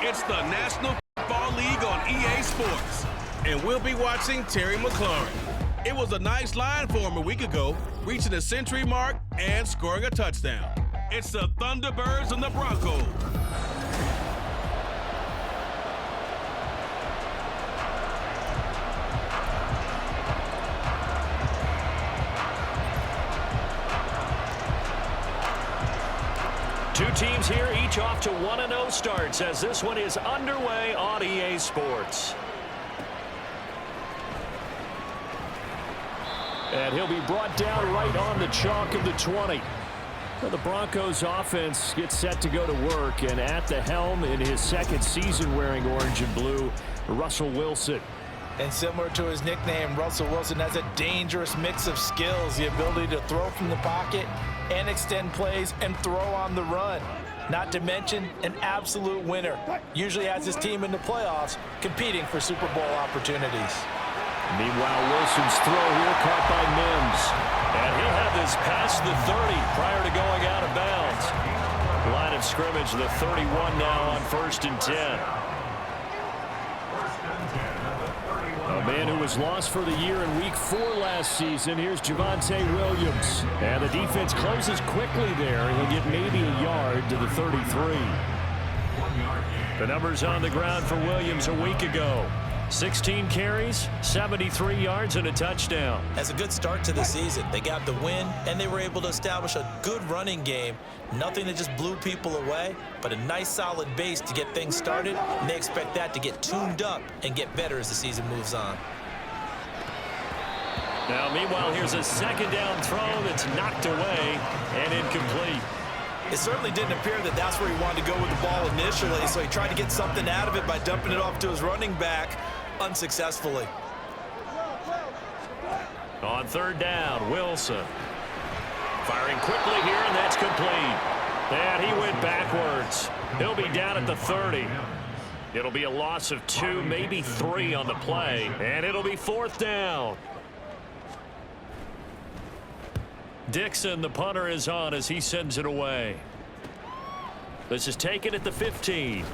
It's the National Football League on EA Sports. And we'll be watching Terry McLaurin. It was a nice line for him a week ago, reaching the century mark and scoring a touchdown. It's the Thunderbirds and the Broncos. Two teams here, each off to 1-0 starts as this one is underway on EA Sports. And he'll be brought down right on the chalk of the 20. Well, the Broncos offense gets set to go to work, and at the helm in his second season wearing orange and blue, Russell Wilson. And similar to his nickname, Russell Wilson has a dangerous mix of skills, the ability to throw from the pocket and extend plays and throw on the run. Not to mention an absolute winner. Usually has his team in the playoffs competing for Super Bowl opportunities. Meanwhile, Wilson's throw here caught by Mims. And he'll have this past the 30 prior to going out of bounds. Line of scrimmage, the 31 now on 1st and 10. A man who was lost for the year in Week 4 last season. Here's Javonte Williams. And the defense closes quickly there. He'll get maybe a yard to the 33. The numbers on the ground for Williams a week ago. 16 carries, 73 yards, and a touchdown. As a good start to the season, they got the win, and they were able to establish a good running game. Nothing that just blew people away, but a nice solid base to get things started, and they expect that to get tuned up and get better as the season moves on. Now, meanwhile, here's a second down throw that's knocked away and incomplete. It certainly didn't appear that that's where he wanted to go with the ball initially, so he tried to get something out of it by dumping it off to his running back unsuccessfully. On 3rd down, Wilson. Firing quickly here, and that's complete. And he went backwards. He'll be down at the 30. It'll be a loss of 2, maybe 3 on the play, and it'll be 4th down. Dixon, the punter, is on as he sends it away. This is taken at the 15.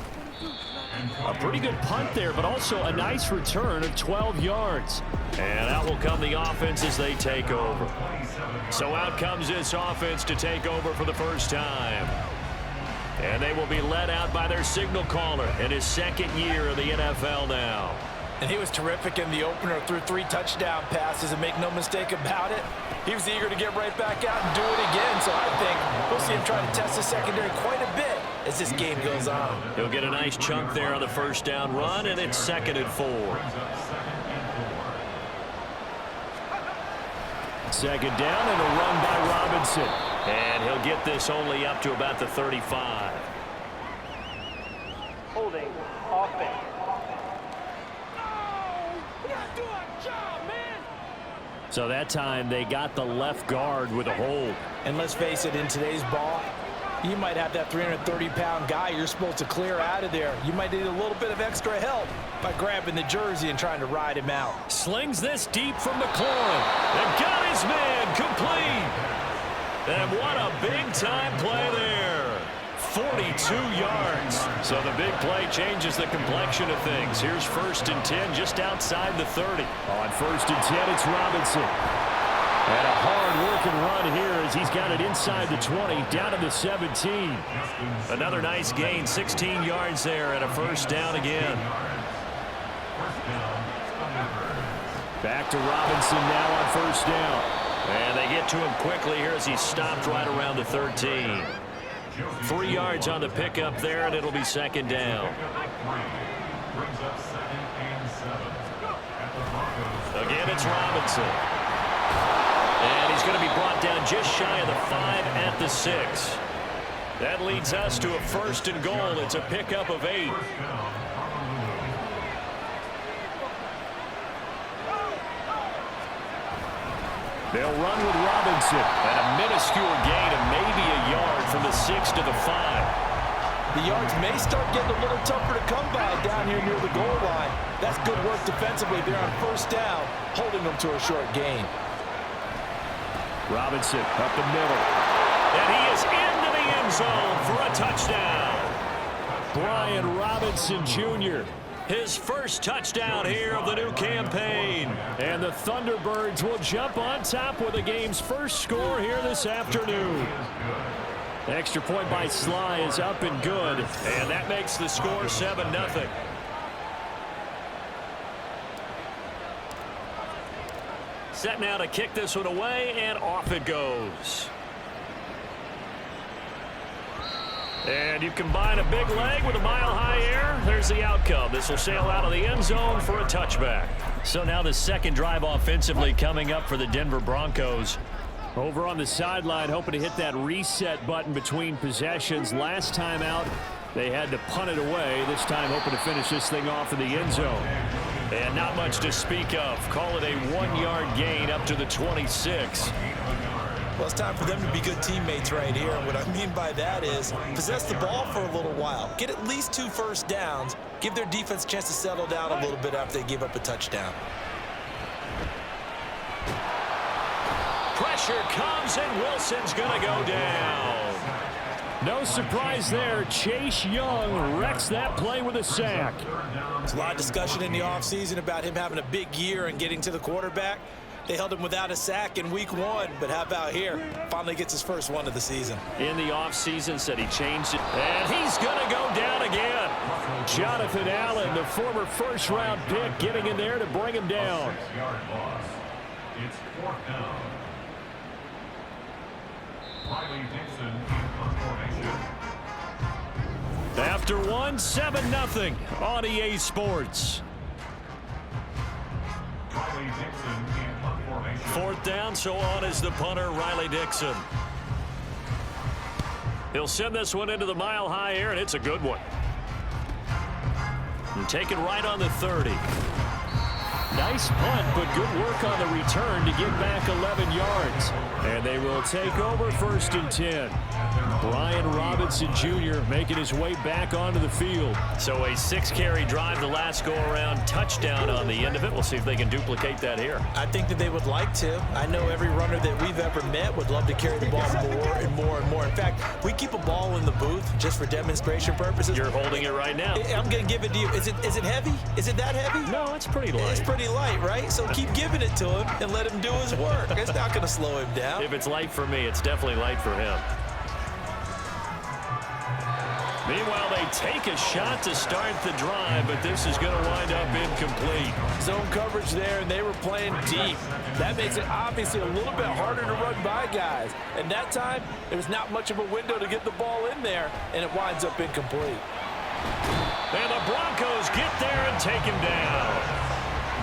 A pretty good punt there, but also a nice return of 12 yards. And out will come the offense as they take over. So out comes this offense to take over for the first time. And they will be led out by their signal caller in his second year in the NFL now. And he was terrific in the opener, threw 3 touchdown passes, and make no mistake about it, he was eager to get right back out and do it again. So I think we'll see him try to test the secondary quite a bit as this game goes on. He'll get a nice chunk there on the first down run, and it's 2nd and 4. 2nd down and a run by Robinson. And he'll get this only up to about the 35. Holding offense. So that time they got the left guard with a hold. And let's face it, in today's ball, you might have that 330-pound guy you're supposed to clear out of there. You might need a little bit of extra help by grabbing the jersey and trying to ride him out. Slings this deep from McLaurin. And got his man complete. And what a big-time play there. 42 yards. So the big play changes the complexion of things. Here's 1st and 10 just outside the 30. On 1st and 10, it's Robinson. And a hard-working run here as he's got it inside the 20, down to the 17. Another nice gain, 16 yards there, and a 1st down again. Back to Robinson now on 1st down. And they get to him quickly here as he's stopped right around the 13. 3 yards on the pickup there, and it'll be 2nd down. Again, it's Robinson. And he's going to be brought down just shy of the 5 at the 6. That leads us to a 1st and goal. It's a pickup of 8. They'll run with Robinson. And a minuscule gain of maybe a yard from the 6 to the 5. The yards may start getting a little tougher to come by down here near the goal line. That's good work defensively there on 1st down, holding them to a short gain. Robinson up the middle. And he is into the end zone for a touchdown. Brian Robinson Jr. His first touchdown here of the new campaign. And the Thunderbirds will jump on top with the game's first score here this afternoon. The extra point by Sly is up and good. And that makes the score 7-0. Set now to kick this one away, and off it goes. And you combine a big leg with a mile-high air. There's the outcome. This will sail out of the end zone for a touchback. So now the second drive offensively coming up for the Denver Broncos. Over on the sideline, hoping to hit that reset button between possessions. Last time out, they had to punt it away. This time hoping to finish this thing off in the end zone. And not much to speak of. Call it a 1-yard gain up to the 26. Well, it's time for them to be good teammates right here. And what I mean by that is possess the ball for a little while. Get at least 2 first downs. Give their defense a chance to settle down a little bit after they give up a touchdown. Pressure comes, and Wilson's going to go down. No surprise there. Chase Young wrecks that play with a sack. There's a lot of discussion in the offseason about him having a big year and getting to the quarterback. They held him without a sack in week 1, but how about here? Finally gets his first one of the season. In the offseason, said he changed it. And he's going to go down again. Jonathan Allen, the former first-round pick, getting in there to bring him down. It's 4th down. Riley Dixon in formation. After 7-0 on EA Sports. Riley Dixon in formation. 4th down, so on is the punter, Riley Dixon. He'll send this one into the mile-high air, and it's a good one. And taken right on the 30. Nice punt, but good work on the return to get back 11 yards. And they will take over 1st and 10. Brian Robinson Jr. making his way back onto the field. So a 6-carry drive the last go-around, touchdown on the end of it. We'll see if they can duplicate that here. I think that they would like to. I know every runner that we've ever met would love to carry the ball more and more and more. In fact, we keep a ball in the booth just for demonstration purposes. You're holding it right now. I'm going to give it to you. Is it heavy? Is it that heavy? No, it's pretty light. It's pretty light, right? So keep giving it to him and let him do his work. It's not going to slow him down. If it's light for me, it's definitely light for him. Meanwhile, they take a shot to start the drive, but this is going to wind up incomplete. Zone coverage there, and they were playing deep. That makes it obviously a little bit harder to run by guys. And that time, there was not much of a window to get the ball in there, and it winds up incomplete. And the Broncos get there and take him down.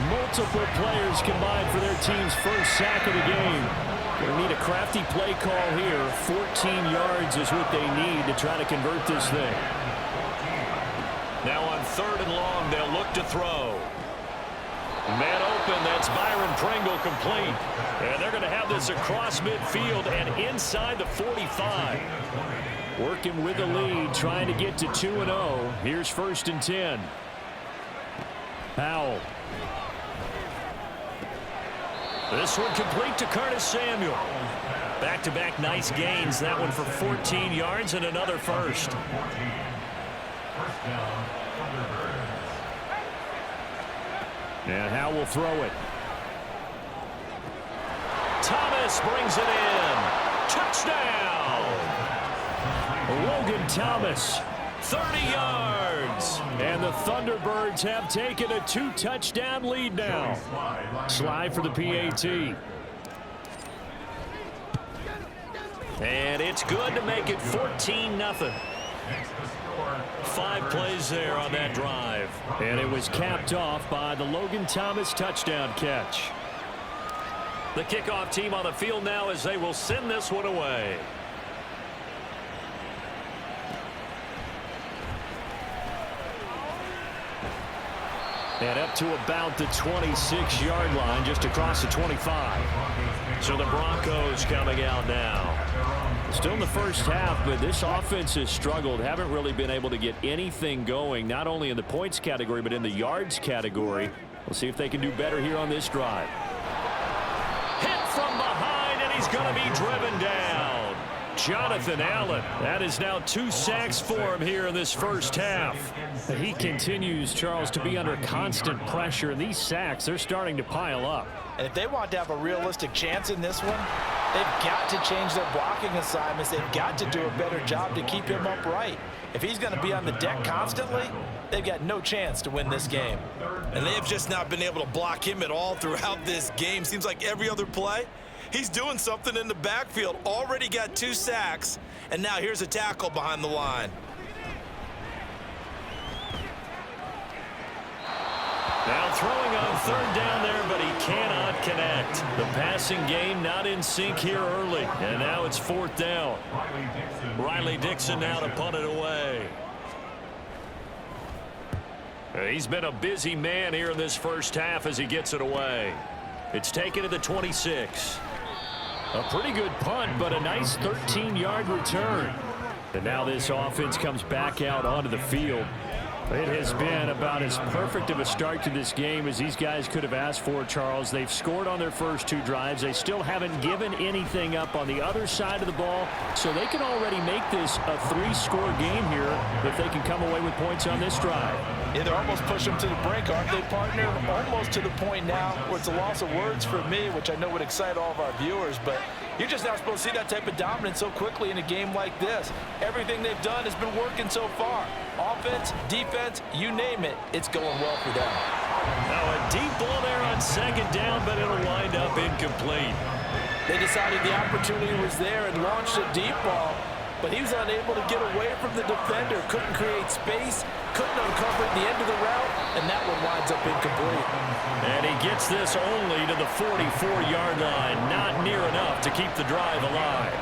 Multiple players combined for their team's first sack of the game. Going to need a crafty play call here. 14 yards is what they need to try to convert this thing. Now on 3rd and long, they'll look to throw. Man open, that's Byron Pringle complete. And they're going to have this across midfield and inside the 45. Working with the lead, trying to get to 2-0. Here's 1st and 10. Powell. This one complete to Curtis Samuel. Back-to-back nice gains. That one for 14 yards and another first. And Howell will throw it. Thomas brings it in. Touchdown! Logan Thomas, 30 yards. And the Thunderbirds have taken a 2-touchdown lead now. Slide for the PAT. And it's good to make it 14-0. 5 plays there on that drive. And it was capped off by the Logan Thomas touchdown catch. The kickoff team on the field now as they will send this one away. And up to about the 26-yard line, just across the 25. So the Broncos coming out now. Still in the first half, but this offense has struggled. Haven't really been able to get anything going, not only in the points category, but in the yards category. We'll see if they can do better here on this drive. Hit from behind, and he's going to be driven down. Jonathan Allen. That is now 2 sacks for him here in this first half. He continues, Charles, to be under constant pressure. And these sacks, they're starting to pile up. And if they want to have a realistic chance in this one, they've got to change their blocking assignments. They've got to do a better job to keep him upright. If he's going to be on the deck constantly, they've got no chance to win this game. And they have just not been able to block him at all throughout this game. Seems like every other play, he's doing something in the backfield. Already got 2 sacks, and now here's a tackle behind the line. Now throwing on 3rd down there, but he cannot connect. The passing game not in sync here early. And now it's 4th down. Riley Dixon now to punt it away. He's been a busy man here in this first half as he gets it away. It's taken to the 26. A pretty good punt, but a nice 13-yard return. And now this offense comes back out onto the field. It has been about as perfect of a start to this game as these guys could have asked for, Charles. They've scored on their first 2 drives. They still haven't given anything up on the other side of the ball, so they can already make this a 3-score game here if they can come away with points on this drive. Yeah, they're almost pushing them to the brink, aren't they, partner? Almost to the point now where it's a loss of words for me, which I know would excite all of our viewers, but you're just not supposed to see that type of dominance so quickly in a game like this. Everything they've done has been working so far. Offense, defense, you name it, it's going well for them. Now a deep ball there on 2nd down, but it'll wind up incomplete. They decided the opportunity was there and launched a deep ball, but he was unable to get away from the defender, couldn't create space, couldn't uncover at the end of the route, and that one winds up incomplete. And he gets this only to the 44-yard line, not near enough to keep the drive alive.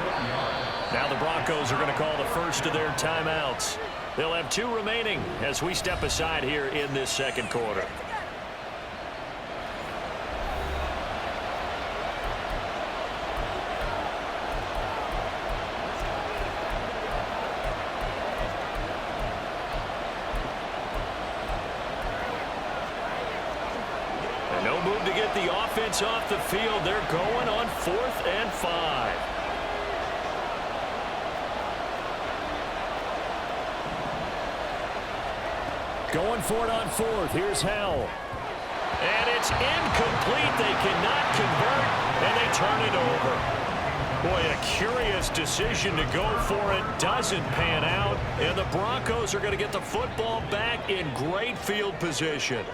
Now the Broncos are going to call the first of their timeouts. They'll have 2 remaining as we step aside here in this 2nd quarter. And no move to get the offense off the field. They're going on 4th and 5. Going for it on 4th. Here's Howell. And it's incomplete. They cannot convert, and they turn it over. Boy, a curious decision to go for it. Doesn't pan out, and the Broncos are going to get the football back in great field position.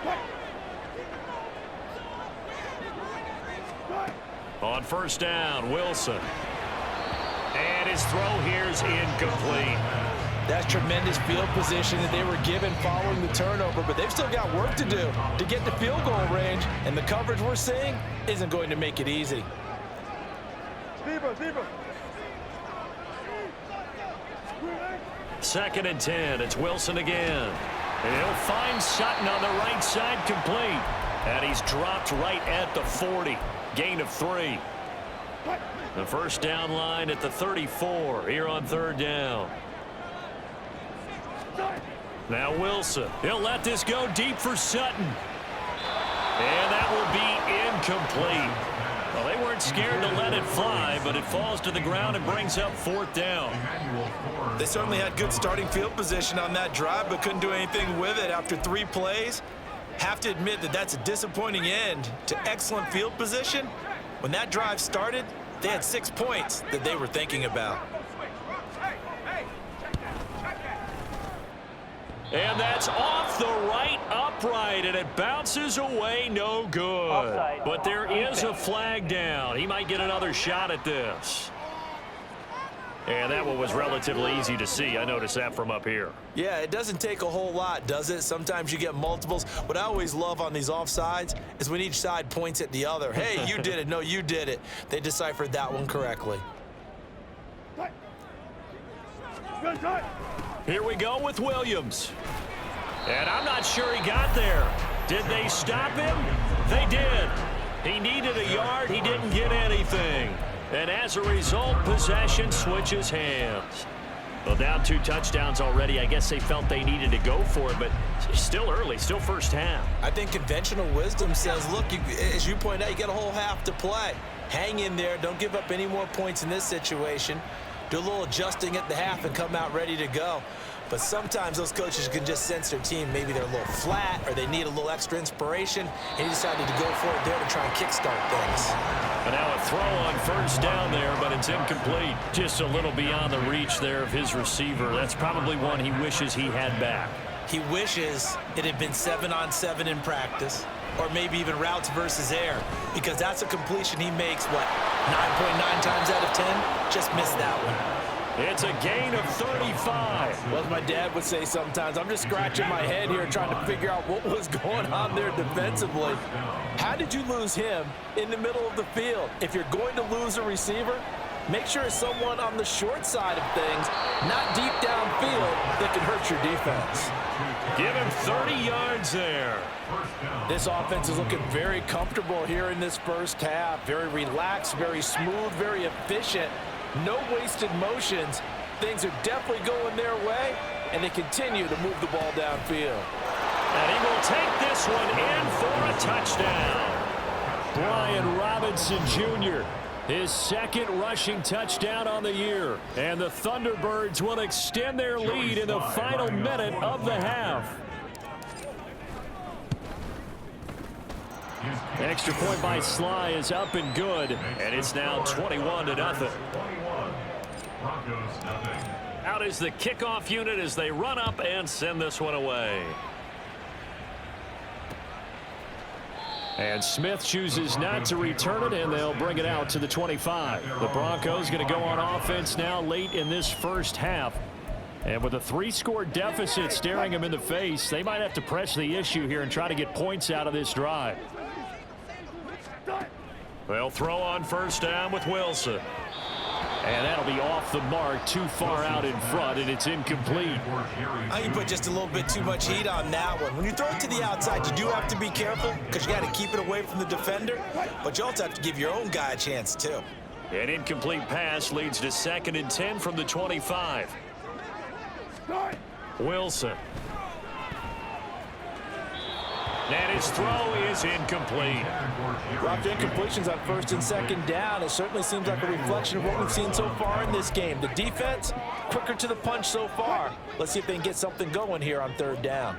On 1st down, Wilson. And his throw here is incomplete. That's tremendous field position that they were given following the turnover, but they've still got work to do to get the field goal range, and the coverage we're seeing isn't going to make it easy. 2nd and 10. It's Wilson again. And he'll find Sutton on the right side, complete. And he's dropped right at the 40. Gain of 3. The 1st down line at the 34 here on 3rd down. Now Wilson. He'll let this go deep for Sutton. And that will be incomplete. Well, they weren't scared to let it fly, but it falls to the ground and brings up 4th down. They certainly had good starting field position on that drive, but couldn't do anything with it after 3 plays. Have to admit that that's a disappointing end to excellent field position. When that drive started, they had 6 points that they were thinking about. And that's off the right upright, and it bounces away, no good. But there is a flag down. He might get another shot at this. And that one was relatively easy to see. I noticed that from up here. Yeah, it doesn't take a whole lot, does it? Sometimes you get multiples. What I always love on these offsides is when each side points at the other. Hey, you did it. No, you did it. They deciphered that one correctly. Here we go with Williams. And I'm not sure he got there. Did they stop him? They did. He needed a yard. He didn't get anything. And as a result, possession switches hands. Well, down 2 touchdowns already. I guess they felt they needed to go for it, but still early, still first half. I think conventional wisdom says, look, as you point out, you got a whole half to play. Hang in there. Don't give up any more points in this situation. do a little adjusting at the half and come out ready to go. But sometimes those coaches can just sense their team. Maybe they're a little flat or they need a little extra inspiration, and he decided to go for it there to try and kickstart things. And now a throw on first down there, but it's incomplete. Just a little beyond the reach there of his receiver. That's probably one he wishes he had back. He wishes it had been 7-on-7 in practice, or maybe even routes versus air, because that's a completion he makes, 9.9 times out of 10? Just missed that one. It's a gain of 35. Well, as my dad would say sometimes, I'm just scratching my head here trying to figure out what was going on there defensively. How did you lose him in the middle of the field? If you're going to lose a receiver, make sure it's someone on the short side of things, not deep downfield, that can hurt your defense. Give him 30 yards there. This offense is looking very comfortable here in this first half. Very relaxed, very smooth, very efficient. No wasted motions. Things are definitely going their way, and they continue to move the ball downfield. And he will take this one in for a touchdown. Brian Robinson Jr., his second rushing touchdown on the year. And the Thunderbirds will extend their lead in the final minute of the half. Extra point by Sly is up and good, and it's now 21-0. Out is the kickoff unit as they run up and send this one away. And Smith chooses not to return it, and they'll bring it out to the 25. The Broncos going to go on offense now late in this first half. And with a 3-score deficit staring them in the face, they might have to press the issue here and try to get points out of this drive. They'll throw on first down with Wilson. And that'll be off the mark, too far out in front, and it's incomplete. You put just a little bit too much heat on that one. When you throw it to the outside, you do have to be careful because you got to keep it away from the defender, but you also have to give your own guy a chance, too. An incomplete pass leads to 2nd and 10 from the 25. Wilson. And his throw is incomplete. Dropped incompletions on 1st and 2nd down. It certainly seems like a reflection of what we've seen so far in this game. The defense, quicker to the punch so far. Let's see if they can get something going here on 3rd down.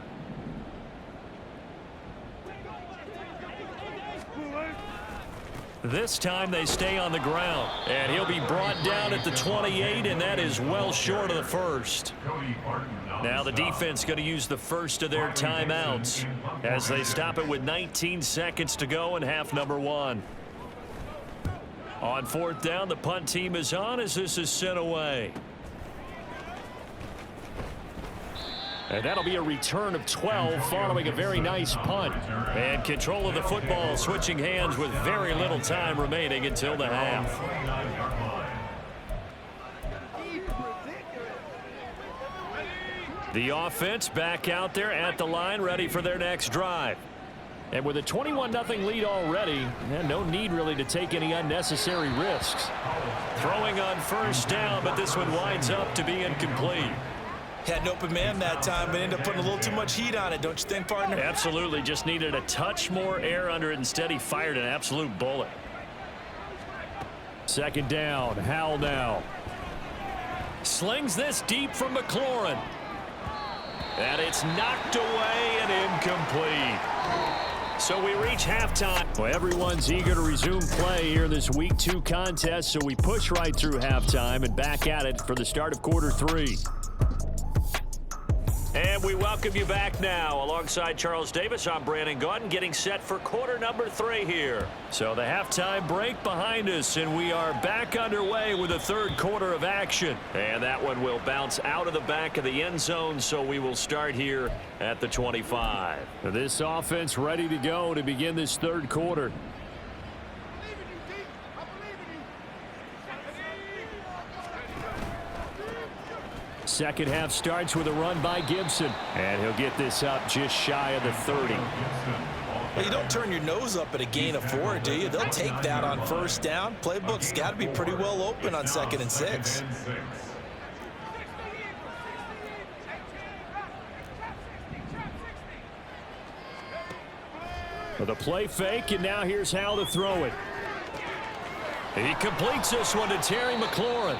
This time they stay on the ground. And he'll be brought down at the 28, and that is well short of the first. Now the defense going to use the first of their timeouts as they stop it with 19 seconds to go in half number 1. On 4th down, the punt team is on as this is sent away. And that'll be a return of 12 following a very nice punt. And control of the football switching hands with very little time remaining until the half. The offense back out there at the line, ready for their next drive. And with a 21-0 lead already, no need really to take any unnecessary risks. Throwing on first down, but this one winds up to be incomplete. Had an open man that time, but ended up putting a little too much heat on it, don't you think, partner? Absolutely. Just needed a touch more air under it. Instead, he fired an absolute bullet. 2nd down. Howell now. Slings this deep from McLaurin. And it's knocked away and incomplete. So we reach halftime. Well, everyone's eager to resume play here in this Week 2 contest, so we push right through halftime and back at it for the start of quarter 3. And we welcome you back now. Alongside Charles Davis, I'm Brandon Gaudin, getting set for quarter number 3 here. So the halftime break behind us, and we are back underway with the 3rd quarter of action. And that one will bounce out of the back of the end zone, so we will start here at the 25. This offense ready to go to begin this 3rd quarter. Second half starts with a run by Gibson. And he'll get this up just shy of the 30. Well, you don't turn your nose up at a gain of 4, do you? They'll take that on first down. Playbook's got to be pretty well open on 2nd and 6. For the play fake, and now here's how to throw it. He completes this one to Terry McLaurin.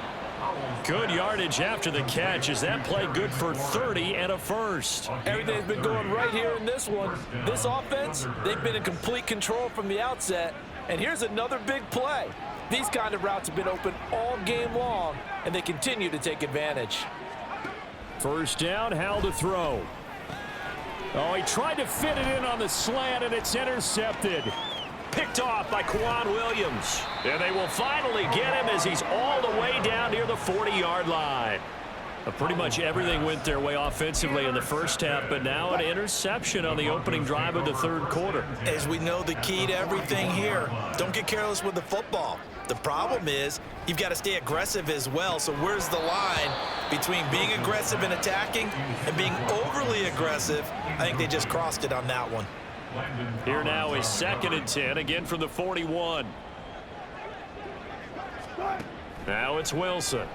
Good yardage after the catch. Is that play good for 30 and a first? Everything's been going right here in this one. This offense, they've been in complete control from the outset. And here's another big play. These kind of routes have been open all game long, and they continue to take advantage. First down, Howell to throw. Oh, he tried to fit it in on the slant, and it's intercepted. Picked off by Quan Williams. And they will finally get him as he's all the way down near the 40-yard line. Pretty much everything went their way offensively in the first half, but now an interception on the opening drive of the third quarter. As we know, the key to everything here, don't get careless with the football. The problem is you've got to stay aggressive as well. So where's the line between being aggressive and attacking and being overly aggressive? I think they just crossed it on that one. Here now is 2nd and 10, again from the 41. Now it's Wilson.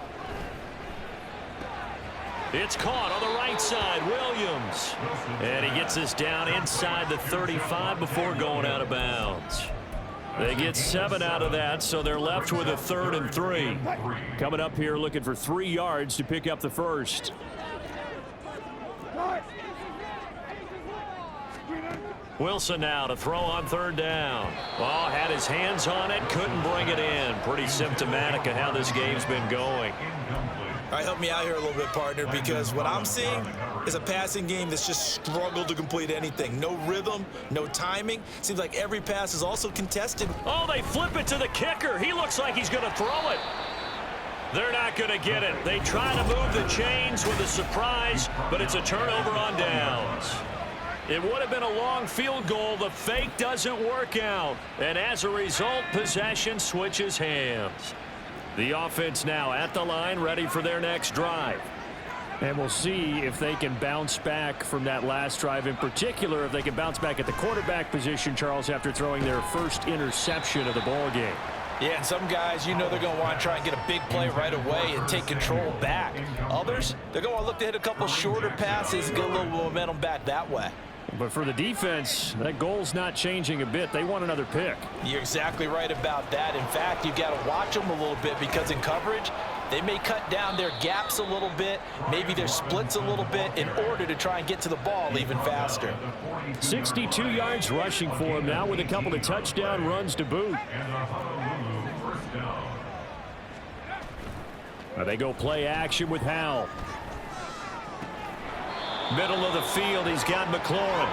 It's caught on the right side, Williams. And he gets us down inside the 35 before going out of bounds. They get 7 out of that, so they're left with a 3rd and 3. Coming up here looking for 3 yards to pick up the first. Wilson now to throw on 3rd down. Oh, had his hands on it, couldn't bring it in. Pretty symptomatic of how this game's been going. All right, help me out here a little bit, partner, because what I'm seeing is a passing game that's just struggled to complete anything. No rhythm, no timing. Seems like every pass is also contested. Oh, they flip it to the kicker. He looks like he's going to throw it. They're not going to get it. They try to move the chains with a surprise, but it's a turnover on downs. It would have been a long field goal. The fake doesn't work out. And as a result, possession switches hands. The offense now at the line, ready for their next drive. And we'll see if they can bounce back from that last drive. In particular, if they can bounce back at the quarterback position, Charles, after throwing their first interception of the ball game. Yeah, and some guys, you know they're going to want to try and get a big play right away and take control back. Others, they're going to look to hit a couple shorter passes and get a little momentum back that way. But for the defense, that goal's not changing a bit. They want another pick. You're exactly right about that. In fact, you've got to watch them a little bit because in coverage, they may cut down their gaps a little bit, maybe their splits a little bit in order to try and get to the ball even faster. 62 yards rushing for him now with a couple of touchdown runs to boot. They go play action with Howell. Middle of the field, he's got McLaurin.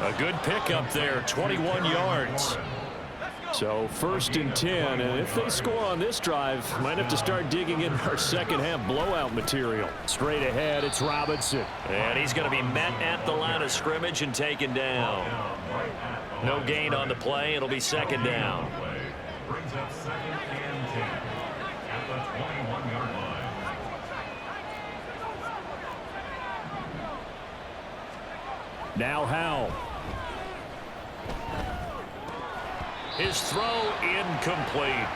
A good pickup there, 21 yards. So 1st and 10, and if they score on this drive, might have to start digging in our second half blowout material. Straight ahead, it's Robinson. And he's going to be met at the line of scrimmage and taken down. No gain on the play, it'll be 2nd down. Brings up 2nd and 10 at the 21-yard line. Now Howell. His throw incomplete.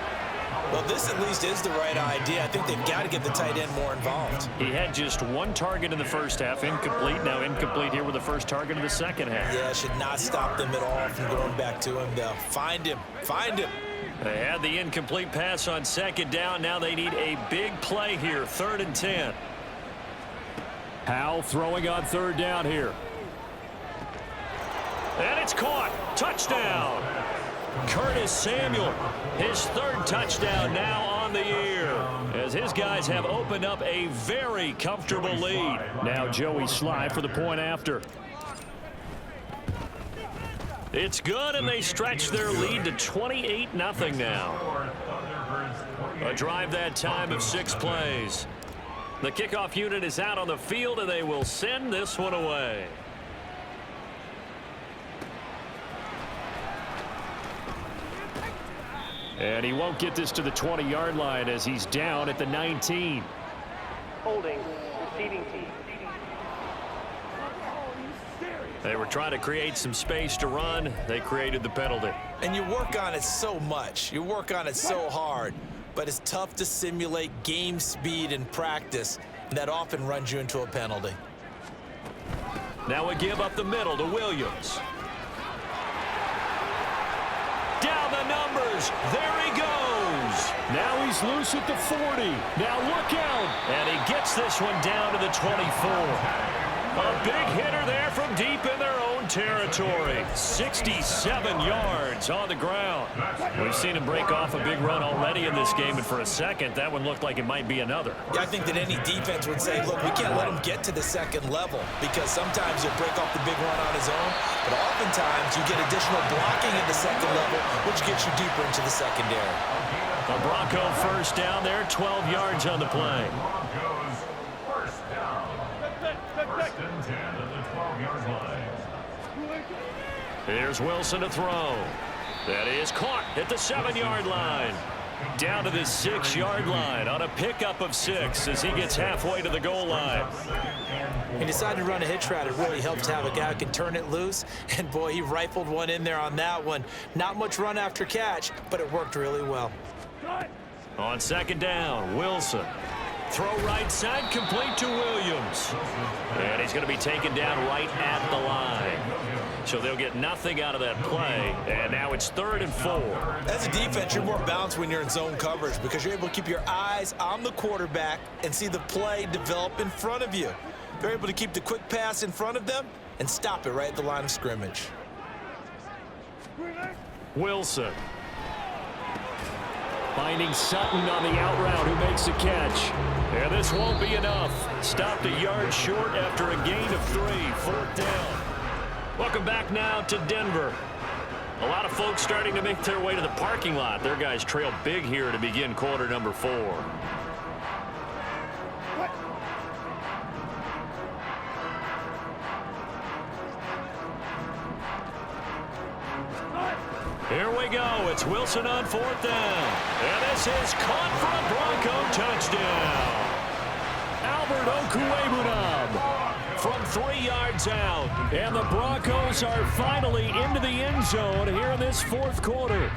Well, this at least is the right idea. I think they've got to get the tight end more involved. He had just 1 target in the first half, incomplete. Now incomplete here with the first target of the second half. Yeah, should not stop them at all from going back to him, though. Find him. Find him. They had the incomplete pass on 2nd down. Now they need a big play here, 3rd and 10. Howell throwing on 3rd down here. And it's caught. Touchdown. Curtis Samuel, his 3rd touchdown now on the year, as his guys have opened up a very comfortable lead. Now Joey Sly for the point after. It's good, and they stretch their lead to 28-0 now. A drive that time of 6 plays. The kickoff unit is out on the field, and they will send this one away. And he won't get this to the 20-yard line as he's down at the 19. Holding, receiving team. They were trying to create some space to run. They created the penalty. And you work on it so much. You work on it so hard. But it's tough to simulate game speed in practice. And that often runs you into a penalty. Now we give up the middle to Williams. Down the numbers. There he goes. Now he's loose at the 40. Now look out. And he gets this one down to the 24. A big hitter there from deep in their own territory. 67 yards on the ground. We've seen him break off a big run already in this game, and for a second, that one looked like it might be another. Yeah, I think that any defense would say, look, we can't let him get to the second level, because sometimes he'll break off the big run on his own, but oftentimes you get additional blocking at the second level, which gets you deeper into the secondary. A Bronco first down there, 12 yards on the play. Broncos first down. First and 10 at the 12-yard line. Here's Wilson to throw. That is caught at the 7-yard line. Down to the 6-yard line on a pickup of 6 as he gets halfway to the goal line. He decided to run a hitch route. It really helps to have a guy who can turn it loose. And, boy, he rifled one in there on that one. Not much run after catch, but it worked really well. On second down, Wilson. Throw right side, complete to Williams. And he's going to be taken down right at the line. So they'll get nothing out of that play. And now it's 3rd and 4. As a defense, you're more balanced when you're in zone coverage because you're able to keep your eyes on the quarterback and see the play develop in front of you. They're able to keep the quick pass in front of them and stop it right at the line of scrimmage. Wilson. Finding Sutton on the out route, who makes the catch. And this won't be enough. Stopped a yard short after a gain of 3. 4th down. Welcome back now to Denver. A lot of folks starting to make their way to the parking lot. Their guys trail big here to begin quarter number 4. Here we go. It's Wilson on 4th down. And this is caught for a Bronco touchdown. Albert Okwuegbunam From 3 yards out. and the Broncos are finally into the end zone here in this 4th quarter.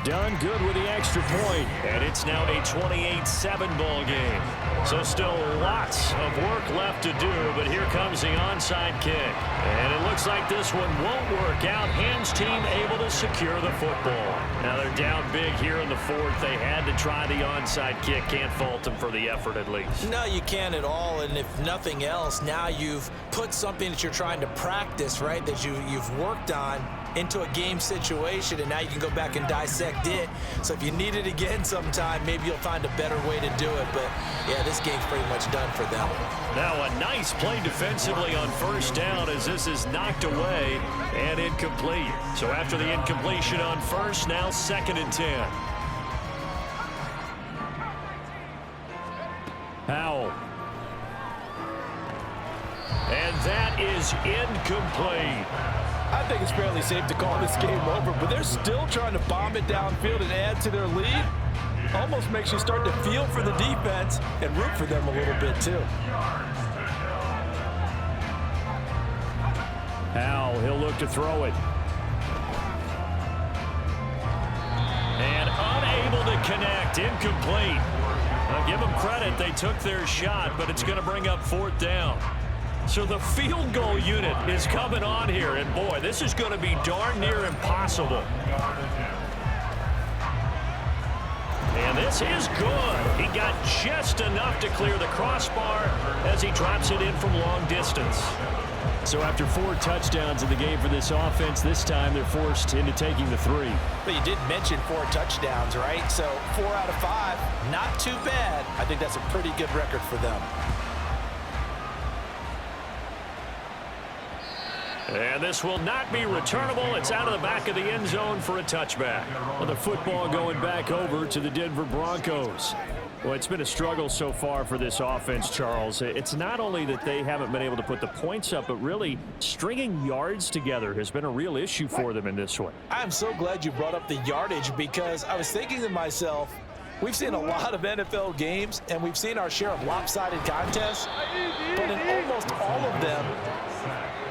Done good with the extra point. And it's now a 28-7 ball game. So still lots of work left to do, but here comes the onside kick. And it looks like this one won't work out. Hans team able to secure the football. Now they're down big here in the 4th. They had to try the onside kick. Can't fault them for the effort at least. No, you can't at all, and if nothing else, now you've put something that you're trying to practice, right, that you've worked on into a game situation, and now you can go back and dissect it. So if you need it again sometime, maybe you'll find a better way to do it. But, yeah, this game's pretty much done for them. Now a nice play defensively on 1st down as this is knocked away and incomplete. So after the incompletion on 1st, now 2nd and 10. Howell. And that is incomplete. I think it's fairly safe to call this game over, but they're still trying to bomb it downfield and add to their lead. Almost makes you start to feel for the defense and root for them a little bit too. Howell, he'll look to throw it. And unable to connect, incomplete. I'll give them credit, they took their shot, but it's going to bring up 4th down. So the field goal unit is coming on here, and boy, this is going to be darn near impossible. And this is good. He got just enough to clear the crossbar as he drops it in from long distance. So after 4 touchdowns in the game for this offense, this time they're forced into taking the 3. But you did mention 4 touchdowns, right? So 4 out of 5, not too bad. I think that's a pretty good record for them. And this will not be returnable. It's out of the back of the end zone for a touchback. Well, the football going back over to the Denver Broncos. Well, it's been a struggle so far for this offense, Charles. It's not only that they haven't been able to put the points up, but really stringing yards together has been a real issue for them in this one. I'm so glad you brought up the yardage because I was thinking to myself, we've seen a lot of NFL games and we've seen our share of lopsided contests, but in almost all of them,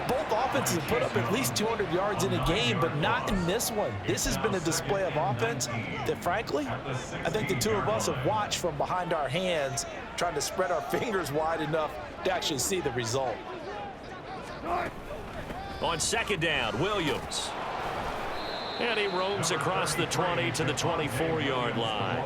both offenses have put up at least 200 yards in a game, but not in this one. This has been a display of offense that, frankly, I think the two of us have watched from behind our hands, trying to spread our fingers wide enough to actually see the result. On 2nd down, Williams. And he roams across the 20 to the 24-yard line.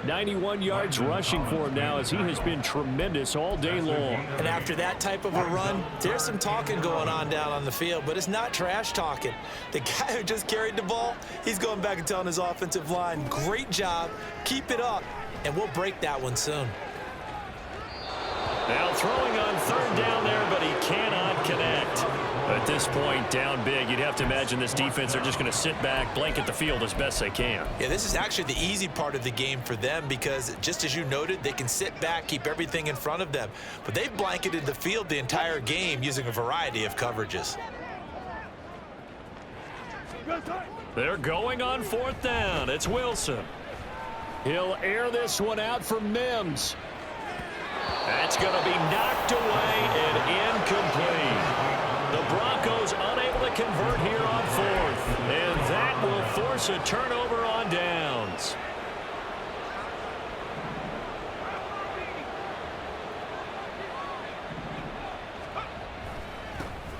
91 yards rushing for him now as he has been tremendous all day long. And after that type of a run, there's some talking going on down on the field, but it's not trash talking. The guy who just carried the ball, he's going back and telling his offensive line, great job, keep it up, and we'll break that one soon. Now throwing on third down there, but he cannot connect. At this point, down big, you'd have to imagine this defense are just going to sit back, blanket the field as best they can. Yeah, this is actually the easy part of the game for them because, just as you noted, they can sit back, keep everything in front of them. But they've blanketed the field the entire game using a variety of coverages. They're going on fourth down. It's Wilson. He'll air this one out for Mims. That's going to be knocked away and incomplete. The Broncos unable to convert here on fourth, and that will force a turnover on downs.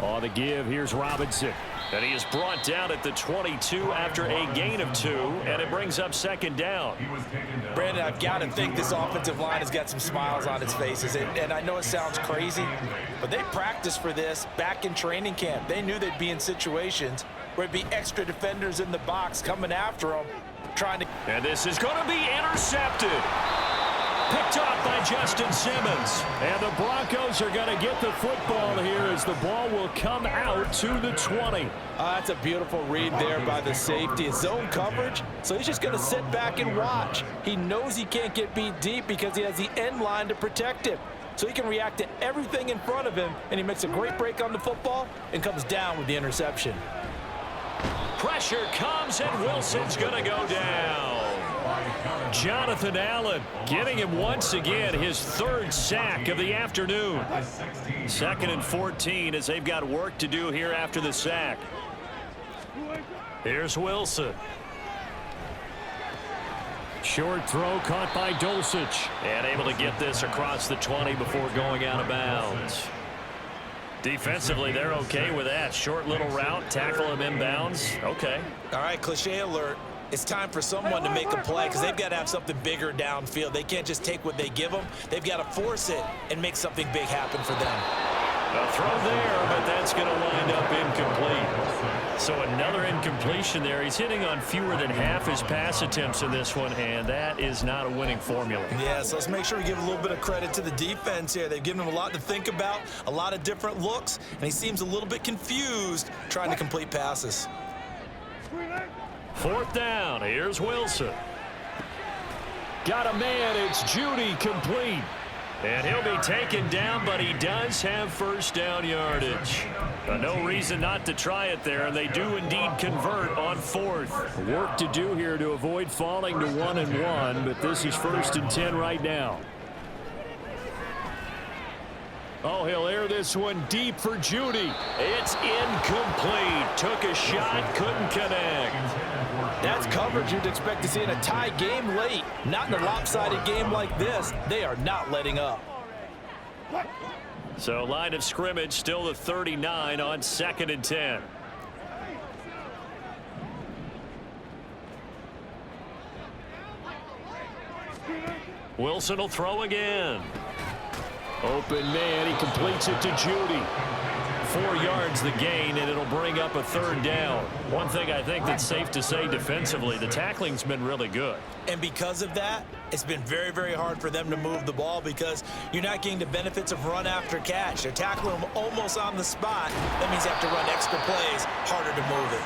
On the give, here's Robinson. And he is brought down at the 22 after a gain of 2, and it brings up second down. Brandon, I've got to think this offensive line has got some smiles on its faces. And I know it sounds crazy, but they practiced for this back in training camp. They knew they'd be in situations where it'd be extra defenders in the box coming after them, trying to... And this is going to be intercepted. Picked off by Justin Simmons. And the Broncos are going to get the football here as the ball will come out to the 20. That's a beautiful read there by the safety. It's zone coverage, so he's just going to sit back and watch. He knows he can't get beat deep because he has the end line to protect him. So he can react to everything in front of him, and he makes a great break on the football and comes down with the interception. Pressure comes, and Wilson's going to go down. Jonathan Allen getting him once again his third sack of the afternoon. 2nd and 14 as they've got work to do here after the sack. Here's Wilson. Short throw caught by Dulcich. And able to get this across the 20 before going out of bounds. Defensively, they're okay with that. Short little route, tackle him inbounds. Okay. All right, cliche alert. It's time for someone to make a play because they've got to have something bigger downfield. They can't just take what they give them. They've got to force it and make something big happen for them. A throw there, but that's going to wind up incomplete. So another incompletion there. He's hitting on fewer than half his pass attempts in this one, and that is not a winning formula. Yeah, so let's make sure we give a little bit of credit to the defense here. They've given him a lot to think about, a lot of different looks, and he seems a little bit confused trying to complete passes. Fourth down. Here's Wilson. Got a man. It's Judy, complete. And he'll be taken down, but he does have first down yardage. No reason not to try it there, and they do indeed convert on fourth. Work to do here to avoid falling to 1-1, but this is 1st and 10 right now. Oh, he'll air this one deep for Judy. It's incomplete. Took a shot, couldn't connect. That's coverage you'd expect to see in a tie game late. Not in a lopsided game like this. They are not letting up. So line of scrimmage still the 39 on 2nd and 10. Wilson will throw again. Open man, he completes it to Judy. 4 yards the gain, and it'll bring up a 3rd down. One thing I think that's safe to say defensively, the tackling's been really good. And because of that, it's been very, very hard for them to move the ball because you're not getting the benefits of run after catch. They're tackling them almost on the spot. That means you have to run extra plays, harder to move it.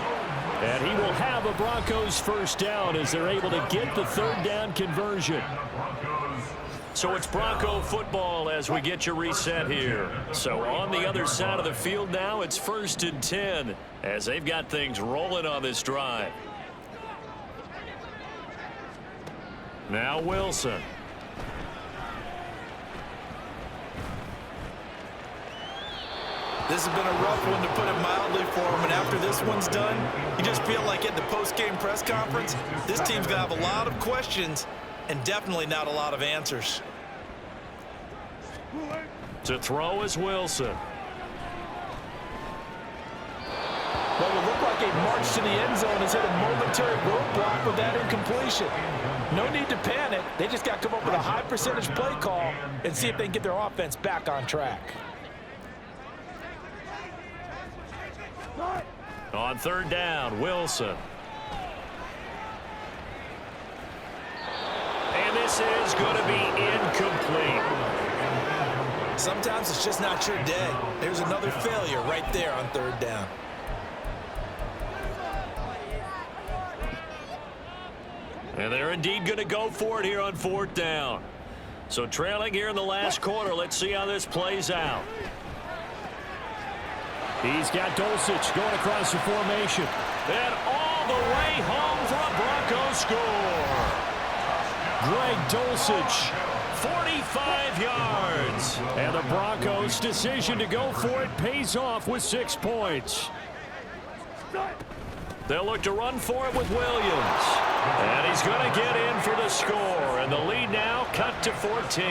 And he will have a Broncos first down as they're able to get the 3rd down conversion. So it's Bronco football as we get you reset here. So on the other side of the field now, it's 1st and 10 as they've got things rolling on this drive. Now Wilson. This has been a rough one, to put it mildly, for him. And after this one's done, you just feel like at the post-game press conference, this team's going to have a lot of questions and definitely not a lot of answers. To throw is Wilson. Well, it looked like like a march to the end zone has hit a momentary roadblock with that incompletion. No need to panic. They just got to come up with a high percentage play call and see if they can get their offense back on track. On third down, Wilson. And this is going to be incomplete. Sometimes it's just not your day. There's another failure right there on third down. And they're indeed going to go for it here on fourth down. So trailing here in the last quarter. Let's see how this plays out. He's got Dulcich going across the formation. And all the way home for a Broncos score. Greg Dulcich, 45 yards. and the Broncos' decision to go for it pays off with 6 points. They'll look to run for it with Williams. And he's going to get in for the score. And the lead now cut to 14.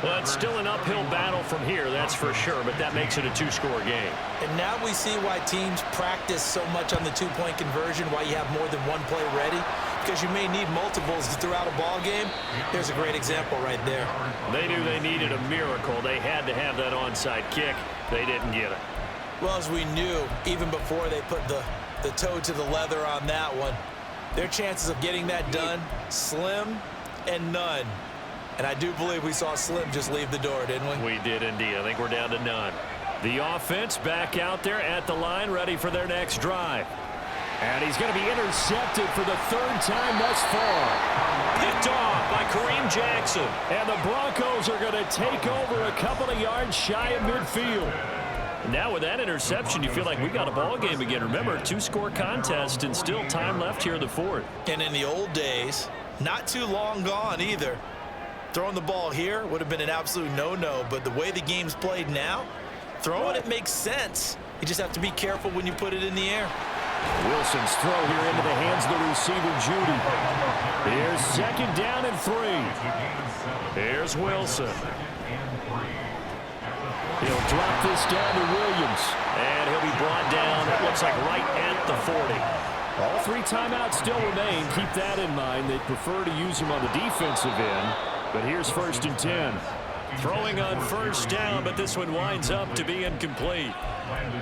Well, it's still an uphill battle from here, that's for sure, but that makes it a two-score game. And now we see why teams practice so much on the two-point conversion, why you have more than one play ready, because you may need multiples throughout a ball game. There's a great example right there. They knew they needed a miracle. They had to have that onside kick. They didn't get it. Well, as we knew, even before they put the toe to the leather on that one, their chances of getting that done, slim and none. And I do believe we saw Slim just leave the door, didn't we? We did indeed. I think we're down to none. The offense back out there at the line, ready for their next drive. And he's going to be intercepted for the third time thus far. Picked off by Kareem Jackson. And the Broncos are going to take over a couple of yards shy of midfield. Now with that interception, you feel like we got a ball game again. Remember, two-score contest and still time left here in the fourth. And in the old days, not too long gone either, throwing the ball here would have been an absolute no-no. But the way the game's played now, throwing it makes sense. You just have to be careful when you put it in the air. Wilson's throw here into the hands of the receiver, Judy. Here's second down and 3. Here's Wilson. He'll drop this down to Williams. And he'll be brought down, it looks like right at the 40. All 3 timeouts still remain. Keep that in mind. They'd prefer to use them on the defensive end. But here's first and 10. Throwing on first down, but this one winds up to be incomplete.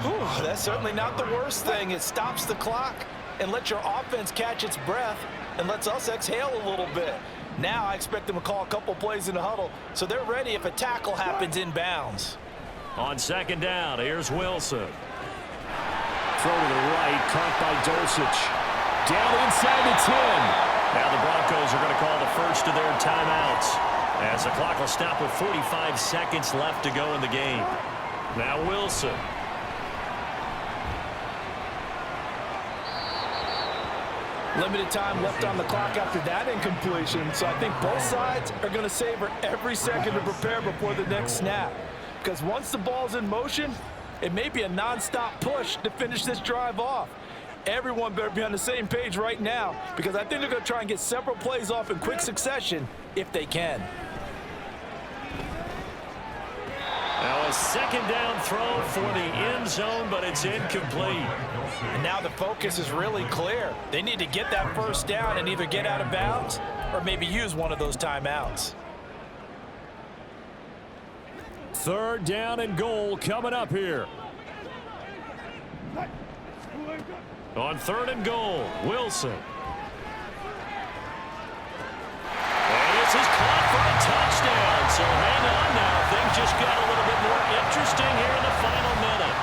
Whew, that's certainly not the worst thing. It stops the clock and lets your offense catch its breath and lets us exhale a little bit. Now I expect them to call a couple plays in the huddle, so they're ready if a tackle happens inbounds. On second down, here's Wilson. Throw to the right, caught by Dulcich. Down inside the 10. Now the Broncos are going to call the first of their timeouts, as the clock will stop with 45 seconds left to go in the game. Now Wilson. Limited time left on the clock after that incompletion, so I think both sides are going to savor every second to prepare before the next snap. Because once the ball's in motion, it may be a non-stop push to finish this drive off. Everyone better be on the same page right now, because I think they're going to try and get several plays off in quick succession if they can. Now a second down throw for the end zone, but it's incomplete. And now the focus is really clear. They need to get that first down and either get out of bounds or maybe use one of those timeouts. Third down and goal coming up here. On third and goal, Wilson. And this is caught for a touchdown. So hang on now. Things just got a little bit more interesting here in the final minute.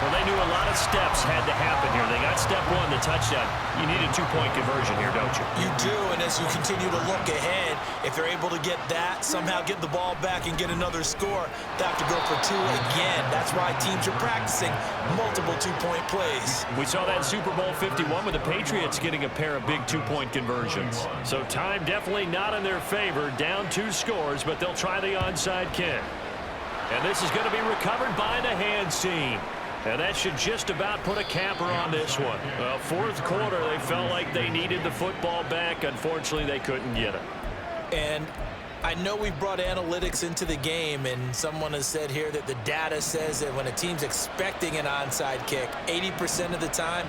Well, they knew a lot of steps had to happen here. They got step one, the touchdown. You need a two-point conversion here, don't you? You do, and as you continue to look ahead, if they're able to get that, somehow get the ball back and get another score, they have to go for 2 again. That's why teams are practicing multiple two-point plays. We saw that Super Bowl 51 with the Patriots getting a pair of big two-point conversions. So time definitely not in their favor. Down 2 scores, but they'll try the onside kick. And this is going to be recovered by the hands team. And that should just about put a capper on this one. Well, fourth quarter, they felt like they needed the football back. Unfortunately, they couldn't get it. And I know we've brought analytics into the game, and someone has said here that the data says that when a team's expecting an onside kick, 80% of the time,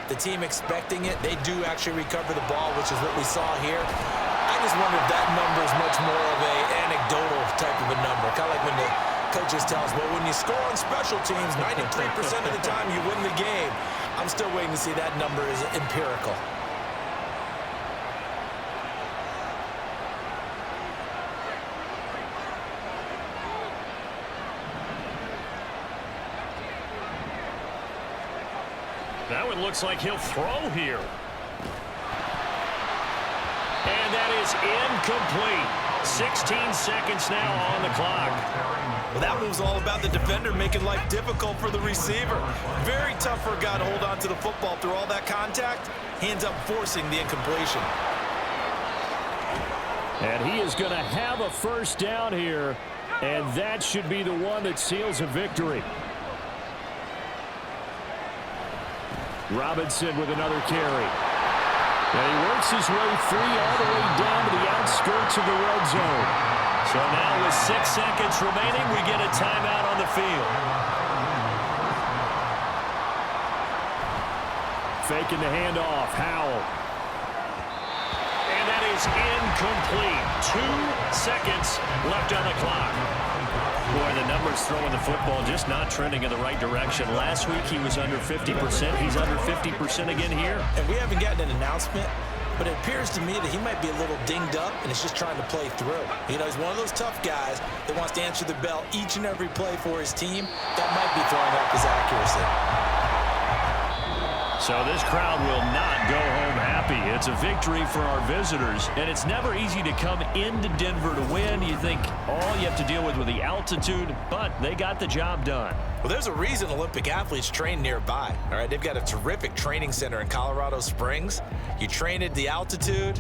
the team expecting it, they do actually recover the ball, which is what we saw here. I just wonder if that number is much more of a anecdotal type of a number. Kind of like when the coaches tell us, well, when you score on special teams, 93% of the time you win the game. I'm still waiting to see that number is empirical. Now it looks like he'll throw here. And that is incomplete. 16 seconds now on the clock. Well, that move's all about the defender making life difficult for the receiver. Very tough for a guy to hold on to the football through all that contact. He ends up forcing the incompletion. And he is going to have a first down here, and that should be the one that seals a victory. Robinson with another carry. And he works his way free all the way down to the outskirts of the red zone. So now with 6 seconds remaining, we get a timeout on the field. Faking the handoff, Howell. And that is incomplete. 2 seconds left on the clock. Boy, the numbers throwing the football just not trending in the right direction. Last week he was under 50%. He's under 50% again here. And we haven't gotten an announcement, but it appears to me that he might be a little dinged up and is just trying to play through. You know, he's one of those tough guys that wants to answer the bell each and every play for his team. That might be throwing up his accuracy. So this crowd will not go home happy. It's a victory for our visitors, and it's never easy to come into Denver to win. You think all you have to deal with the altitude, but they got the job done. Well, there's a reason Olympic athletes train nearby. All right, they've got a terrific training center in Colorado Springs. You train at the altitude.